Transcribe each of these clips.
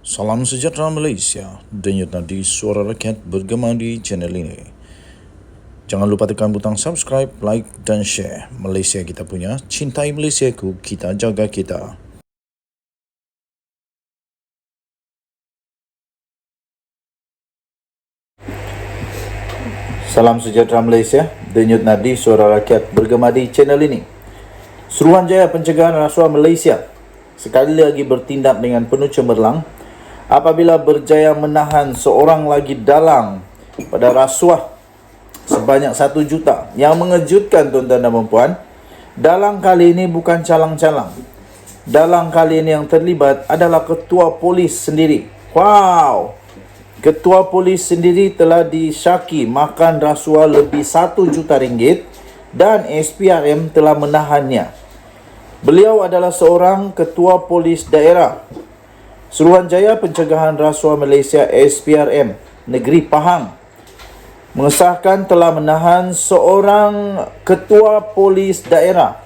Salam sejahtera Malaysia, denyut nadi suara rakyat bergema di channel ini. Jangan lupa tekan butang subscribe, like dan share. Malaysia kita punya, cintai Malaysiaku, kita jaga kita. Salam sejahtera Malaysia, denyut nadi suara rakyat bergema di channel ini. Suruhanjaya Pencegahan Rasuah Malaysia sekali lagi bertindak dengan penuh cemerlang apabila berjaya menahan seorang lagi dalang pada rasuah sebanyak 1 juta. Yang mengejutkan tuan-tuan dan puan, dalang kali ini bukan calang-calang. Dalang kali ini yang terlibat adalah ketua polis sendiri. Wow! Ketua polis sendiri telah disyaki makan rasuah lebih 1 juta ringgit dan SPRM telah menahannya. Beliau adalah seorang ketua polis daerah Suruhanjaya Pencegahan Rasuah Malaysia SPRM Negeri Pahang mengesahkan telah menahan seorang ketua polis daerah.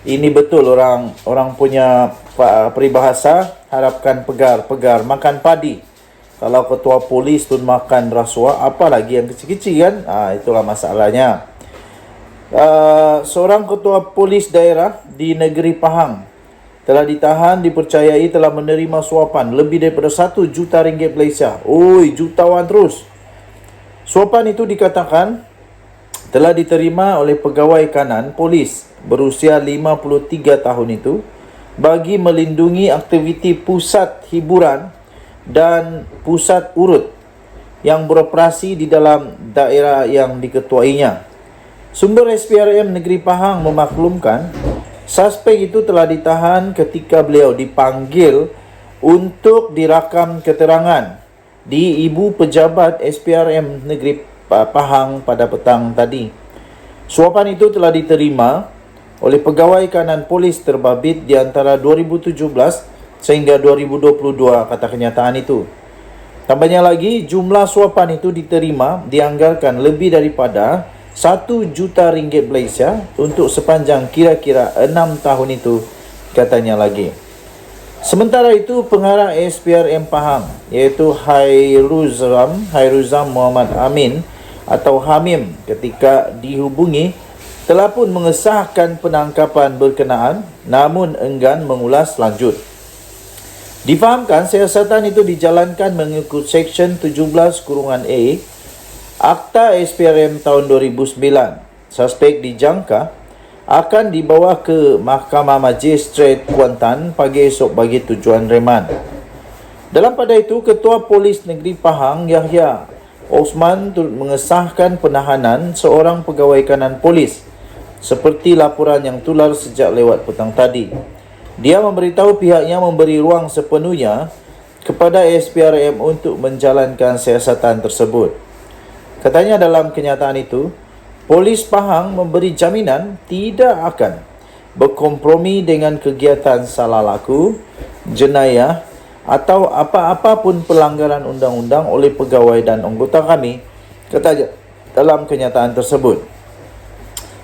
Ini betul orang punya peribahasa, harapkan pegar makan padi. Kalau ketua polis pun makan rasuah, apalagi yang kecil-kecil kan? Itulah masalahnya. Seorang ketua polis daerah di negeri Pahang telah ditahan, dipercayai telah menerima suapan lebih daripada 1 juta ringgit Malaysia. Jutawan terus. Suapan itu dikatakan telah diterima oleh pegawai kanan polis berusia 53 tahun itu bagi melindungi aktiviti pusat hiburan dan pusat urut yang beroperasi di dalam daerah yang diketuainya. Sumber SPRM Negeri Pahang memaklumkan suspek itu telah ditahan ketika beliau dipanggil untuk dirakam keterangan di Ibu Pejabat SPRM Negeri Pahang pada petang tadi. Suapan itu telah diterima oleh pegawai kanan polis terbabit di antara 2017 sehingga 2022, kata kenyataan itu. Tambahnya lagi, jumlah suapan itu diterima dianggarkan lebih daripada 1 juta ringgit Malaysia untuk sepanjang kira-kira 6 tahun itu, katanya lagi. Sementara itu, pengarah SPRM Pahang iaitu Hairuzam Muhammad Amin atau Hamim ketika dihubungi telah pun mengesahkan penangkapan berkenaan namun enggan mengulas lanjut. Difahamkan siasatan itu dijalankan mengikut Seksyen 17(a) Akta SPRM tahun 2009. Suspek dijangka akan dibawa ke Mahkamah Magistrat Kuantan pagi esok bagi tujuan reman. Dalam pada itu, Ketua Polis Negeri Pahang Yahya Osman mengesahkan penahanan seorang pegawai kanan polis seperti laporan yang tular sejak lewat petang tadi. Dia memberitahu pihaknya memberi ruang sepenuhnya kepada SPRM untuk menjalankan siasatan tersebut. Katanya dalam kenyataan itu, Polis Pahang memberi jaminan tidak akan berkompromi dengan kegiatan salah laku, jenayah atau apa-apa pun pelanggaran undang-undang oleh pegawai dan anggota kami, katanya dalam kenyataan tersebut.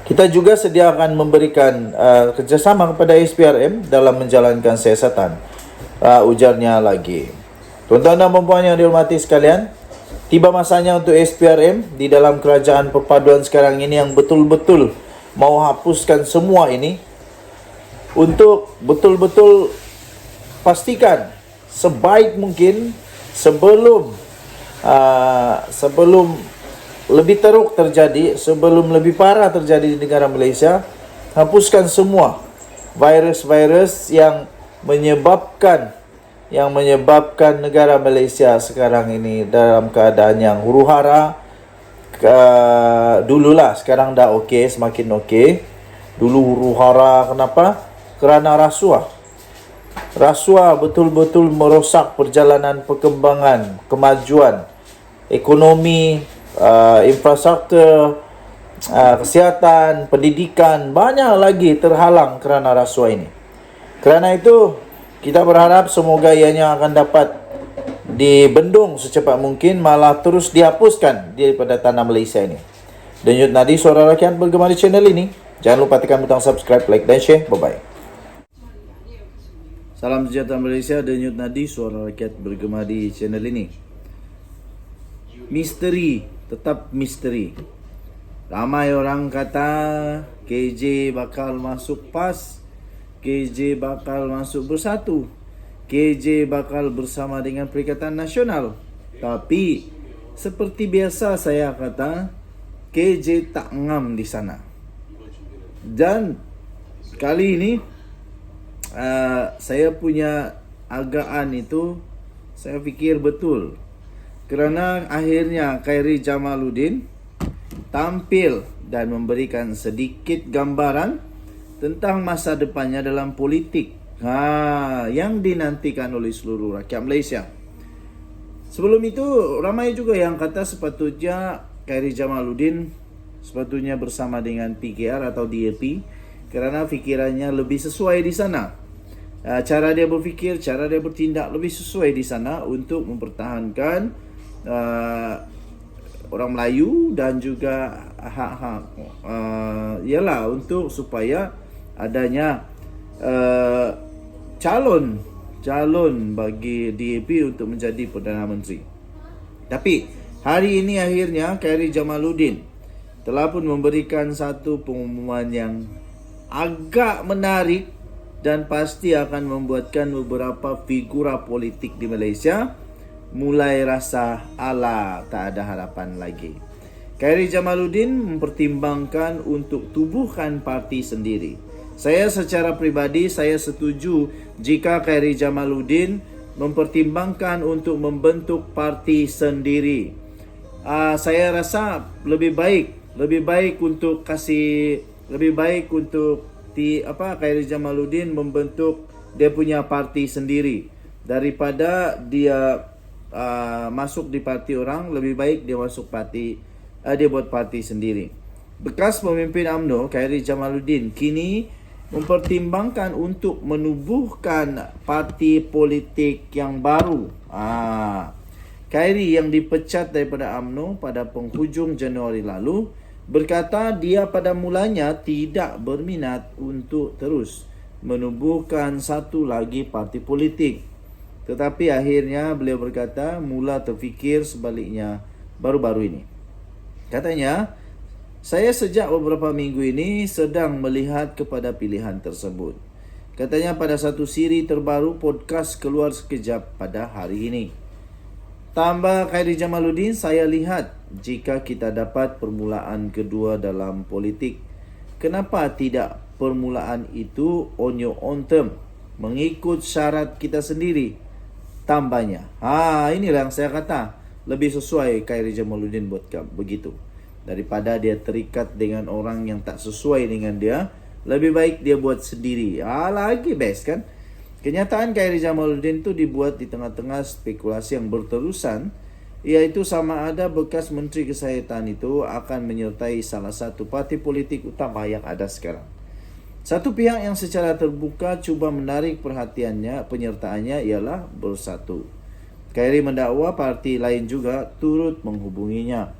Kita juga sedia akan memberikan kerjasama kepada SPRM dalam menjalankan siasatan, ujarnya lagi. Tuan-tuan dan puan yang dihormati sekalian, tiba masanya untuk SPRM di dalam kerajaan perpaduan sekarang ini yang betul-betul mau hapuskan semua ini untuk betul-betul pastikan sebaik mungkin sebelum lebih teruk terjadi, sebelum lebih parah terjadi di negara Malaysia, hapuskan semua virus-virus yang menyebabkan negara Malaysia sekarang ini dalam keadaan yang huru-hara. Dululah, sekarang dah okey, semakin okey. Dulu huru-hara, kenapa? Kerana rasuah. Rasuah betul-betul merosak perjalanan perkembangan, kemajuan ekonomi, infrastruktur, kesihatan, pendidikan, banyak lagi terhalang kerana rasuah ini. Kerana itu, kita berharap semoga ianya akan dapat dibendung secepat mungkin, malah terus dihapuskan daripada tanah Malaysia ini. Denyut nadi suara rakyat bergema di channel ini. Jangan lupa tekan butang subscribe, like dan share. Bye-bye. Salam sejahtera Malaysia, Denyut Nadi, suara rakyat bergema di channel ini. Misteri, tetap misteri. Ramai orang kata KJ bakal masuk PAS, KJ bakal masuk Bersatu, KJ bakal bersama dengan Perikatan Nasional. Tapi seperti biasa saya kata, KJ tak ngam di sana. Dan kali ini saya punya agaan itu, saya fikir betul. Kerana akhirnya Khairy Jamaluddin tampil dan memberikan sedikit gambaran tentang masa depannya dalam politik yang dinantikan oleh seluruh rakyat Malaysia. Sebelum itu, ramai juga yang kata sepatutnya Khairy Jamaluddin sepatutnya bersama dengan PKR atau DAP kerana fikirannya lebih sesuai di sana. Cara dia berfikir, cara dia bertindak lebih sesuai di sana untuk mempertahankan orang Melayu dan juga hak-hak ialah untuk supaya adanya calon bagi DAP untuk menjadi Perdana Menteri. Tapi hari ini akhirnya Khairy Jamaluddin telah pun memberikan satu pengumuman yang agak menarik dan pasti akan membuatkan beberapa figura politik di Malaysia mulai rasa ala tak ada harapan lagi. Khairy Jamaluddin mempertimbangkan untuk tubuhkan parti sendiri. Saya secara pribadi saya setuju jika Khairy Jamaluddin mempertimbangkan untuk membentuk parti sendiri. Saya rasa lebih baik untuk Khairy Jamaluddin membentuk dia punya parti sendiri daripada dia masuk di parti orang. Lebih baik dia masuk parti, dia buat parti sendiri. Bekas pemimpin UMNO Khairy Jamaluddin kini mempertimbangkan untuk menubuhkan parti politik yang baru. Khairy yang dipecat daripada UMNO pada penghujung Januari lalu berkata dia pada mulanya tidak berminat untuk terus menubuhkan satu lagi parti politik. Tetapi akhirnya beliau berkata mula terfikir sebaliknya baru-baru ini. Katanya, saya sejak beberapa minggu ini sedang melihat kepada pilihan tersebut. Katanya pada satu siri terbaru podcast keluar sekejap pada hari ini. Tambah Khairy Jamaluddin, saya lihat jika kita dapat permulaan kedua dalam politik, kenapa tidak permulaan itu on your own term, mengikut syarat kita sendiri? Tambahnya, inilah yang saya kata lebih sesuai Khairy Jamaluddin buat begitu. Daripada dia terikat dengan orang yang tak sesuai dengan dia, lebih baik dia buat sendiri. Lagi best kan? Kenyataan Khairy Jamaluddin itu dibuat di tengah-tengah spekulasi yang berterusan, iaitu sama ada bekas Menteri Kesihatan itu akan menyertai salah satu parti politik utama yang ada sekarang. Satu pihak yang secara terbuka cuba menarik penyertaannya ialah Bersatu. Khairy mendakwa parti lain juga turut menghubunginya.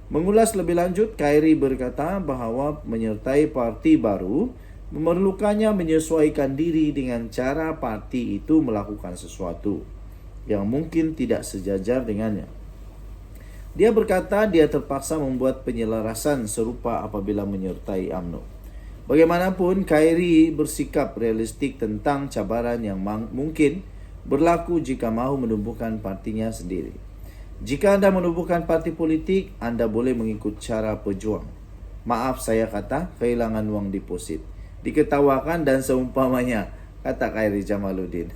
Mengulas lebih lanjut, Khairy berkata bahawa menyertai parti baru memerlukannya menyesuaikan diri dengan cara parti itu melakukan sesuatu yang mungkin tidak sejajar dengannya. Dia berkata dia terpaksa membuat penyelarasan serupa apabila menyertai UMNO. Bagaimanapun, Khairy bersikap realistik tentang cabaran yang mungkin berlaku jika mahu menumbuhkan partinya sendiri. Jika anda menumbuhkan parti politik, anda boleh mengikut cara pejuang. Maaf saya kata, kehilangan wang deposit. Diketawakan dan seumpamanya, kata Khairy Jamaluddin.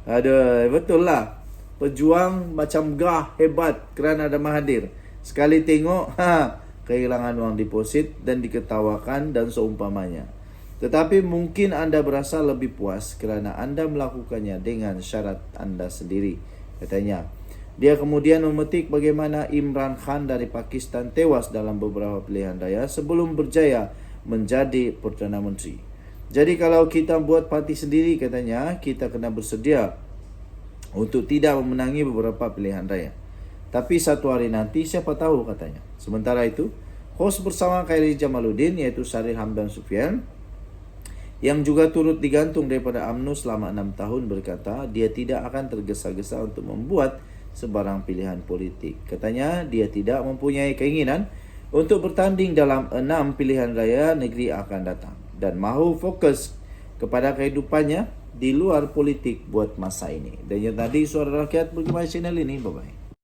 Aduh, betul lah. Pejuang macam gah, hebat kerana ada Mahathir. Sekali tengok, kehilangan wang deposit dan diketawakan dan seumpamanya. Tetapi mungkin anda berasa lebih puas kerana anda melakukannya dengan syarat anda sendiri, katanya. Dia kemudian memetik bagaimana Imran Khan dari Pakistan tewas dalam beberapa pilihan raya sebelum berjaya menjadi Perdana Menteri. Jadi kalau kita buat parti sendiri, katanya, kita kena bersedia untuk tidak memenangi beberapa pilihan raya. Tapi satu hari nanti siapa tahu, katanya. Sementara itu, host bersama Khairy Jamaluddin iaitu Sharil Hamdan Sufyan yang juga turut digantung daripada UMNO selama 6 tahun berkata dia tidak akan tergesa-gesa untuk membuat sebarang pilihan politik. Katanya dia tidak mempunyai keinginan untuk bertanding dalam 6 pilihan raya negeri akan datang dan mahu fokus kepada kehidupannya di luar politik buat masa ini. Dan yang tadi Suara Rakyat bergema channel ini. Bye-bye.